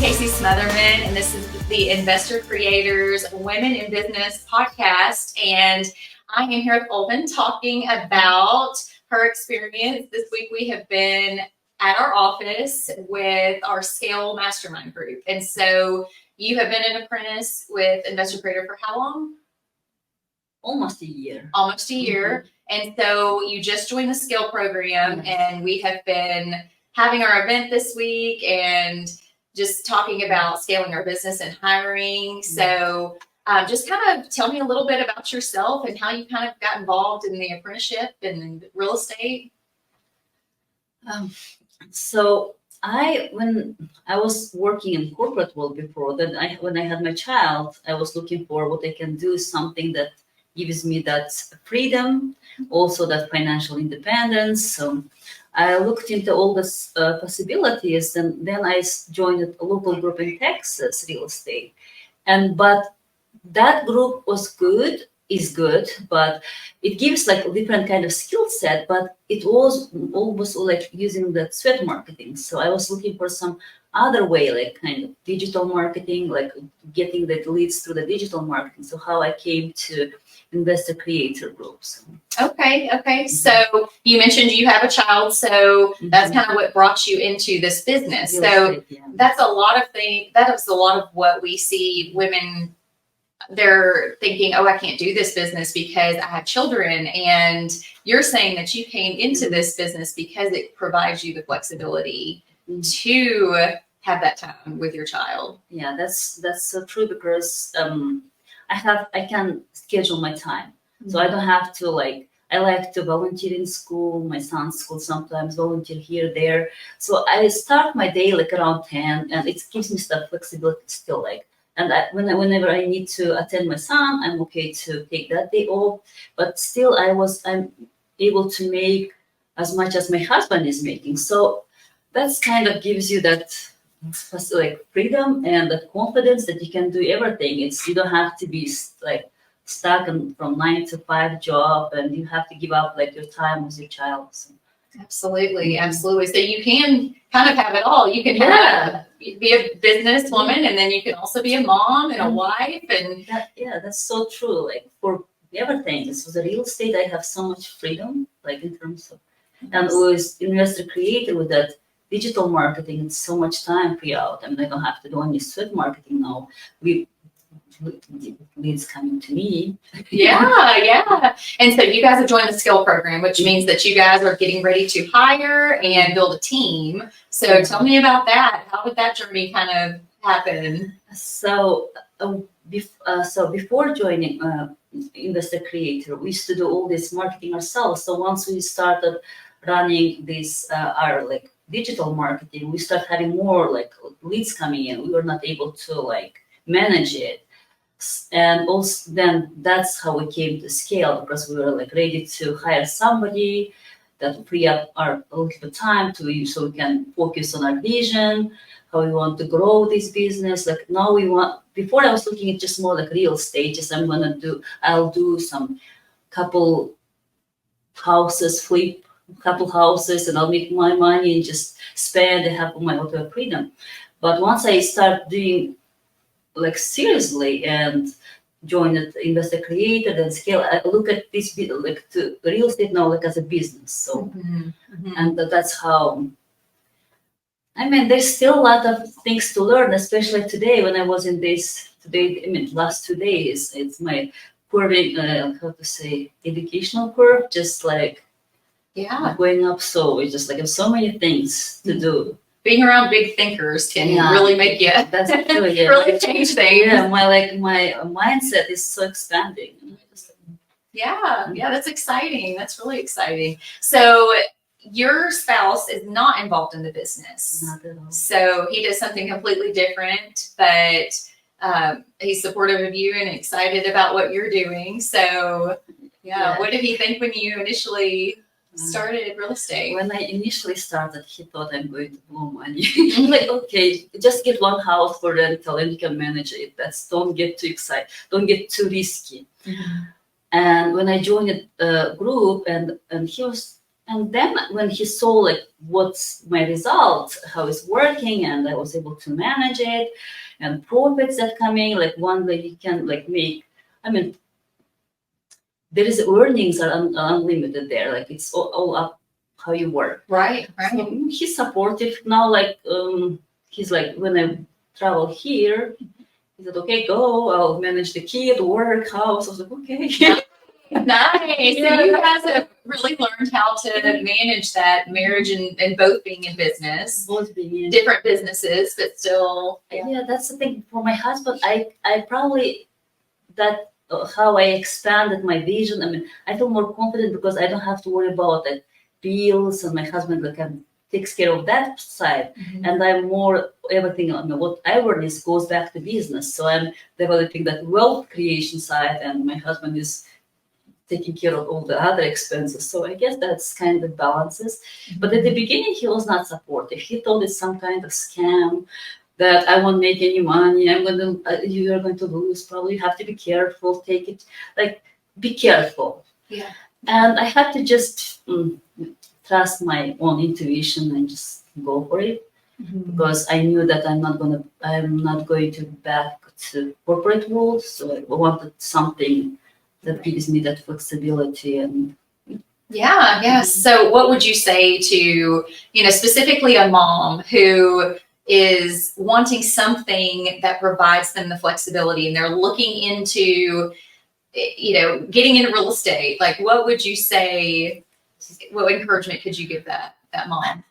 Casey Smotherman, and this is the Investor Creators Women in Business podcast. And I am here with Ulpan talking about her experience. This week we have been at our office with our Scale Mastermind group. And so you have been an apprentice with Investor Creator for how long? Almost a year. Almost a year. Mm-hmm. And so you just joined the Scale program, and we have been having our event this week and just talking about scaling our business and hiring. So just kind of tell me a little bit about yourself and how you kind of got involved in the apprenticeship and real estate. So when I was working in corporate world before, then when I had my child, I was looking for what I can do, something that gives me that freedom, also that financial independence. So I looked into all the possibilities, and then I joined a local group in Texas, real estate. But that group is good, but it gives like a different kind of skill set, but it was almost like using that sweat marketing. So I was looking for some other way, like kind of digital marketing, like getting the leads through the digital marketing. So how I came to Investor Creator groups. Okay. So you mentioned you have a child, so that's kind of what brought you into this business. So that's a lot of things. That is a lot of what we see women. They're thinking, oh, I can't do this business because I have children. And you're saying that you came into this business because it provides you the flexibility to have that time with your child. Yeah, that's so true, because I can schedule my time. So I don't have to I like to volunteer in school, my son's school, sometimes volunteer here, there. So I start my day around 10, and it gives me some flexibility still and whenever I need to attend my son, I'm okay to take that day off. But still I'm able to make as much as my husband is making. So that's kind of gives you that freedom and that confidence that you can do everything. You don't have to be stuck from 9 to 5 job, and you have to give up your time with your child. So. Absolutely. So you can kind of have it all. You can be a businesswoman, and then you can also be a mom and a wife. And that's so true. For everything, this was a real estate. I have so much freedom, in terms of, and with Investor Creator, with that digital marketing, it's so much time free out. I mean, I don't have to do any sweat marketing now. Leads coming to me. Yeah. And so you guys have joined the Skill program, which means that you guys are getting ready to hire and build a team. So tell me about that. How did that journey kind of happen? So before joining Investor Creator, we used to do all this marketing ourselves. So once we started running this our digital marketing, we started having more leads coming in. We were not able to manage it. And also then that's how we came to Scale, because we were ready to hire somebody that would free up a little bit time so we can focus on our vision, how we want to grow this business. Now before I was looking at just more real estate. I'll do some couple houses, flip couple houses, and I'll make my money and just spend and have my auto freedom. But once I start doing seriously and join Investor Creator, then Scale, I look at this to real estate now as a business. So and that's how. I mean, there's still a lot of things to learn, especially today when I was in this last 2 days. It's my curving, educational curve, just going up. So it's just there's so many things to do. Being around big thinkers can really make you that's true, really change things. Yeah, my mindset is so expanding. Yeah, that's exciting. That's really exciting. So your spouse is not involved in the business. Not at all. So he does something completely different, but he's supportive of you and excited about what you're doing. So what did he think when you initially started real estate? When I initially started, he thought I'm going to blow money. Okay, just get one house for rental and you can manage it. Don't get too excited. Don't get too risky. And when I joined a group, and he was And then when he saw like what's my result, how it's working, and I was able to manage it, and profits that coming, like one day you can like make. I mean, there is earnings are unlimited there. Like it's all up how you work. Right. So he's supportive now. Like he's like when I travel here, he said, "Okay, go. I'll manage the kid, work, house." I was like, "Okay." Nice. So you guys have really learned how to manage that marriage and both being in business, Both being in different businesses, but still. yeah, that's the thing. For my husband, I probably that how I expanded my vision. I mean, I feel more confident because I don't have to worry about like bills, and my husband like takes care of that side, and I'm more everything. I mean, what I learn is goes back to business. So I'm developing that wealth creation side, and my husband is taking care of all the other expenses. So I guess that's kind of balances. But at the beginning, he was not supportive. He thought it's some kind of scam that I won't make any money. You are going to lose. Probably you have to be careful. Take it, like, be careful. Yeah. And I had to just trust my own intuition and just go for it, because I knew that I'm not going to back to corporate world. So I wanted something that gives me that flexibility. And Yeah. So what would you say to, specifically a mom who is wanting something that provides them the flexibility and they're looking into, getting into real estate? Like, what would you say, what encouragement could you give that mom?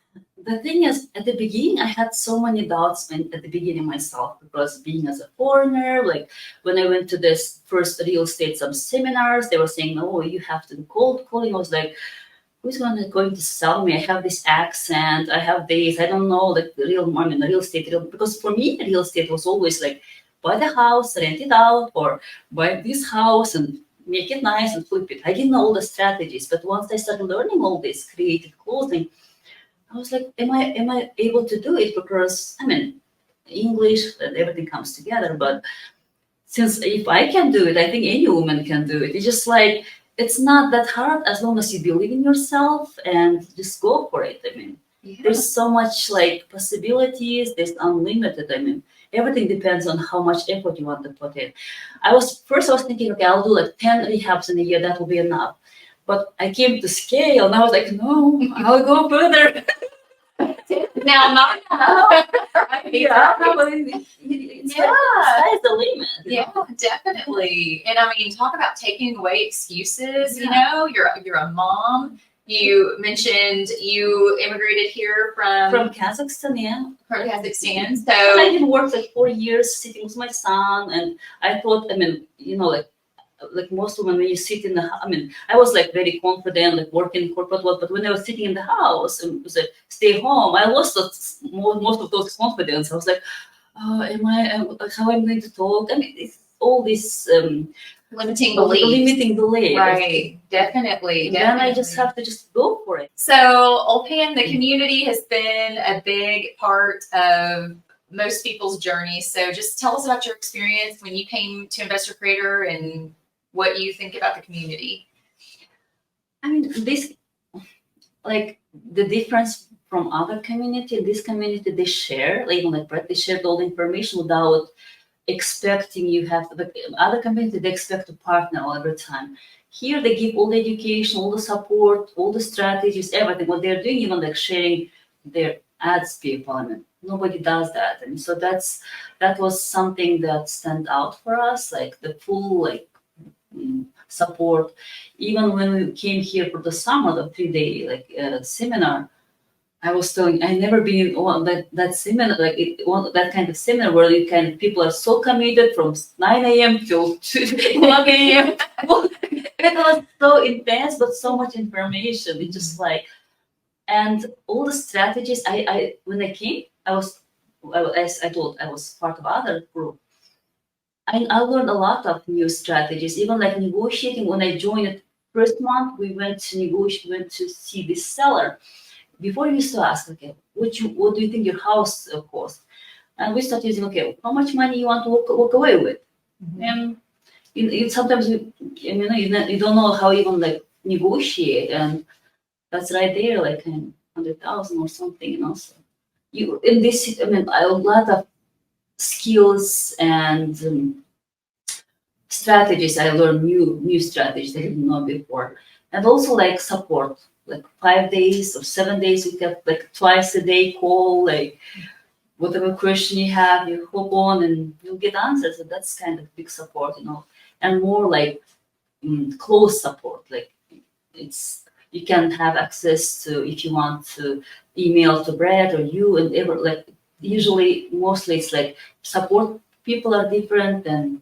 the thing is, at the beginning, I had so many doubts at the beginning myself, because being as a foreigner, like when I went to this first real estate some seminars, they were saying, "Oh, you have to do cold calling." I was like, "Who's going to sell me? I have this accent. I have this. I don't know like the real money, the real estate." Because for me, real estate was always like buy the house, rent it out, or buy this house and make it nice and flip it. I didn't know all the strategies, but once I started learning all this creative clothing, I was like, am I able to do it? Because I mean, English and everything comes together. But since if I can do it, I think any woman can do it. It's just like it's not that hard as long as you believe in yourself and just go for it. I mean, there's so much like possibilities. There's unlimited. I mean, everything depends on how much effort you want to put in. I was thinking, okay, I'll do like 10 rehabs in a year. That will be enough. But I came to scale and I was like, no, I'll go further. Now, not right? Yeah, it's like, the sky's the limit. Yeah, definitely. And I mean, talk about taking away excuses. Yeah. You're a mom. You mentioned you immigrated here from Kazakhstan, yeah. From Kazakhstan. So I did work like 4 years sitting with my son, and I thought, I mean, like most women, when you sit in the, I mean, I was like very confident, like working in corporate world, but when I was sitting in the house and was like, stay home, I lost most of those confidence. I was like, how am I going to talk? I mean, it's all this limiting beliefs. Right. Definitely. Then I just have to just go for it. So Ulpan, the community has been a big part of most people's journey. So just tell us about your experience when you came to Investor Creator and what you think about the community. I mean, this, like the difference from other community, this community, they share, like Brett, they shared all the information without expecting you have to, but other community, they expect to partner all every time. Here, they give all the education, all the support, all the strategies, everything, what they're doing, even like sharing their ads people. I mean, nobody does that. And so that was something that stand out for us, like the full like support. Even when we came here for the summer, the 3-day like seminar, I was telling, I never been in one that seminar, like that kind of seminar where you can people are so committed from 9 a.m. till 1 a.m. It was so intense, but so much information. It's just like, and all the strategies. I when I came, as I told, I was part of other group. I learned a lot of new strategies, even like negotiating. When I joined it first month, we went to negotiate, went to see this seller. Before we used to ask, okay, what do you think your house cost? And we start using, okay, how much money you want to walk away with? And sometimes you don't know how even like negotiate. And that's right there, like 100,000 or something, So you in this, I mean, a lot of skills and strategies. I learned new strategies I didn't know before, and also like support, like 5 days or 7 days. We have like twice a day call, like whatever question you have, you hop on and you'll get answers. So that's kind of big support, and more like close support. Like it's you can have access to if you want to email to Brad or you and ever like usually mostly it's like support people are different than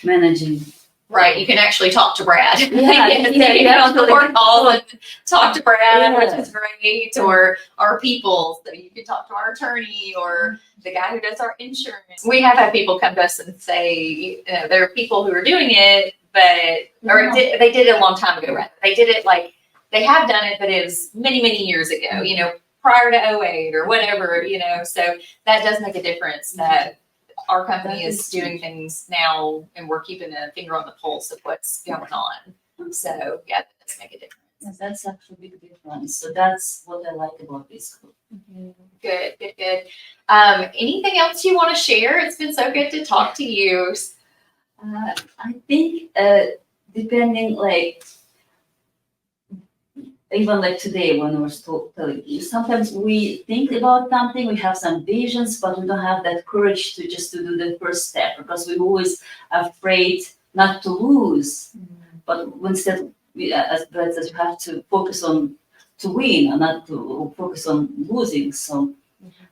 managing. Right, you can actually talk to Brad. Yeah, you don't have to work all and talk to Brad, Yeah. which is great, or our people. So you can talk to our attorney or the guy who does our insurance. We have had people come to us and say, there are people who are doing it, they did it a long time ago, right? They did it like, they have done it, but it was many, many years ago, prior to 2008 or whatever, so that does make a difference that our company is doing things now and we're keeping a finger on the pulse of what's going on. So yeah, that does make a difference. Yeah, that's actually a big difference. So that's what I like about this group. Good. Anything else you want to share? It's been so good to talk to you. I think depending like even like today when I was telling you, sometimes we think about something, we have some visions, but we don't have that courage to just to do the first step because we're always afraid not to lose. But instead, as Brad says, you have to focus on to win and not to focus on losing. So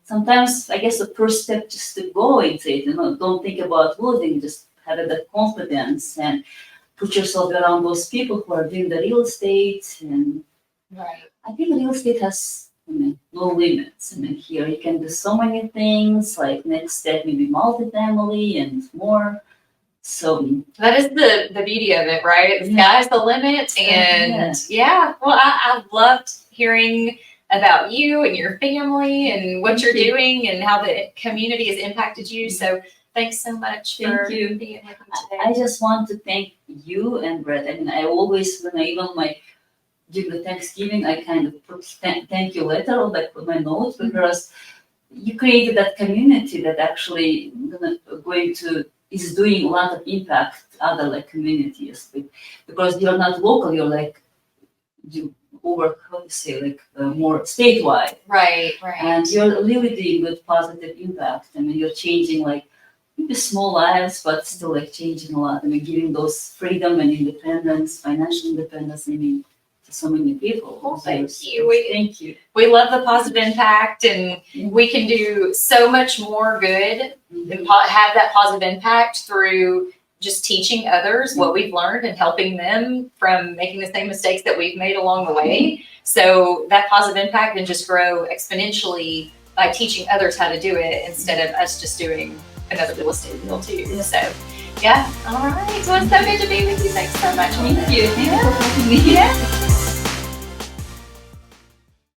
sometimes I guess the first step just to go into it, don't think about losing, just have that confidence and put yourself around those people who are doing the real estate. And Right. I think real estate has no limits. Here you can do so many things, like next step maybe multifamily and more. So that is the beauty of it, right? The sky's the limit. And well, I loved hearing about you and your family and what you're doing and how the community has impacted you. So thanks so much for being with me today. I just want to thank you and Brett. I always, during the Thanksgiving, I kind of put thank you letter or like put my notes because you created that community that actually is doing a lot of impact other like communities because you're not local, you're like you over more statewide. Right. And you're really doing good positive impact. You're changing like maybe small lives, but still like changing a lot. Giving those freedom and independence, financial independence, to so many people. Well, thank you. Thank you. We love the positive impact, and we can do so much more good and have that positive impact through just teaching others what we've learned and helping them from making the same mistakes that we've made along the way. So that positive impact can just grow exponentially by teaching others how to do it instead of us just doing another real estate deal too. So all right. Well, it's so good to be with you. Thanks so much. Thank you. Thank you for having me. Yeah.